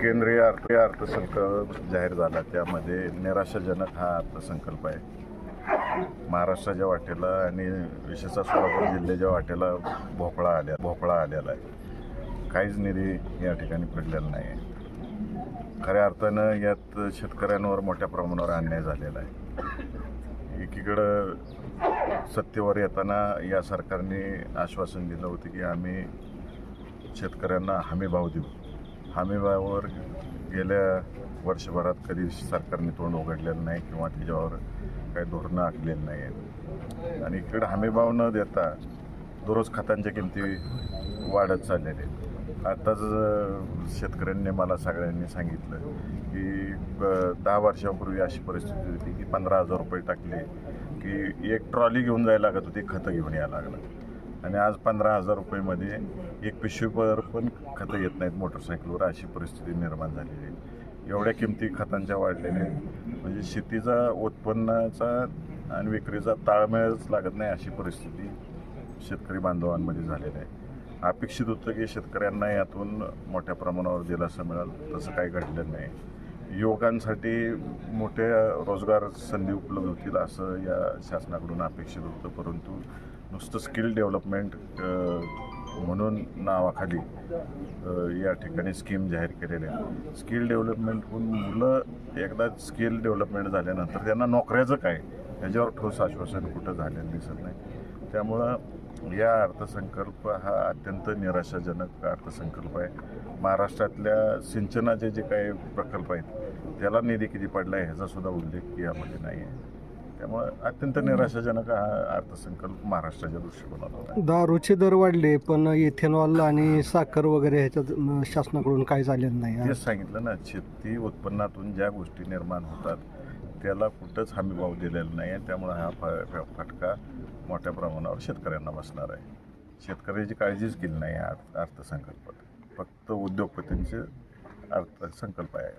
केंद्रीय अर्थसंकल्प जाहीर झाला, त्यामध्ये निराशाजनक हा अर्थसंकल्प आहे. महाराष्ट्राच्या वाटेला आणि विशेषतः सोलापूर जिल्ह्याच्या वाटेला भोपळा आलेला आहे. काहीच निधी या ठिकाणी पडलेला नाही आहे. खऱ्या अर्थानं यात शेतकऱ्यांवर मोठ्या प्रमाणावर अन्याय झालेला आहे. एकीकडं सत्तेवर येताना या सरकारने आश्वासन दिलं होतं की आम्ही शेतकऱ्यांना हमीभाव देऊ. हमीभावावर गेल्या वर्षभरात कधी सरकारने तोंड उघडलेलं नाही किंवा त्याच्यावर काही धोरणं आखलेली नाही आहेत. आणि इकडे हमीभाव न देता दररोज खतांच्या किमती वाढत चाललेल्या आहेत. आताच शेतकऱ्यांनी मला सगळ्यांनी सांगितलं की 10 वर्षापूर्वी अशी परिस्थिती होती की 15,000 रुपये टाकले की एक ट्रॉली घेऊन जायला लागत होती, खतं घेऊन यायला लागलं. आणि आज 15,000 रुपयेमध्ये एक पिशवीवर पण खतं येत नाहीत मोटरसायकलवर, अशी परिस्थिती निर्माण झालेली आहे. एवढ्या किमती खतांच्या वाढलेल्या आहेत, म्हणजे शेतीचा उत्पन्नाचा आणि विक्रीचा ताळमेळच लागत नाही, अशी परिस्थिती शेतकरी बांधवांमध्ये झालेली आहे. अपेक्षित होतं की शेतकऱ्यांना यातून मोठ्या प्रमाणावर दिलासा मिळेल, तसं काही घडलेलं नाही. युवकांसाठी मोठ्या रोजगार संधी उपलब्ध होतील असं या शासनाकडून अपेक्षित होतं, परंतु नुसतं स्किल डेव्हलपमेंट म्हणून नावाखाली या ठिकाणी स्कीम जाहीर केलेल्या आहेत. स्किल डेव्हलपमेंट होऊन मुलं एकदा स्किल डेव्हलपमेंट झाल्यानंतर त्यांना नोकऱ्याचं काय, याच्यावर ठोस आश्वासन कुठं झालेलं दिसत नाही. त्यामुळं या अर्थसंकल्प हा अत्यंत निराशाजनक अर्थसंकल्प आहे. महाराष्ट्रातल्या सिंचनाचे जे काही प्रकल्प आहेत त्याला निधी किती पडला आहे ह्याचासुद्धा उल्लेख यामध्ये नाही आहे. त्यामुळे अत्यंत निराशाजनक हा अर्थसंकल्प महाराष्ट्राच्या दृष्टिकोनातून. दारूचे दर वाढले, पण इथेनॉल आणि साखर वगैरे ह्याच्यात शासनाकडून काही झालेलं नाही. तेच सांगितलं ना, शेती उत्पन्नातून ज्या गोष्टी निर्माण होतात त्याला कुठंच हमीभाव दिलेला नाही आहे. त्यामुळे हा फटका मोठ्या प्रमाणावर शेतकऱ्यांना बसणार आहे. शेतकऱ्याची काळजीच केली नाही या अर्थसंकल्पात, फक्त उद्योगपतींचे अर्थसंकल्प आहे.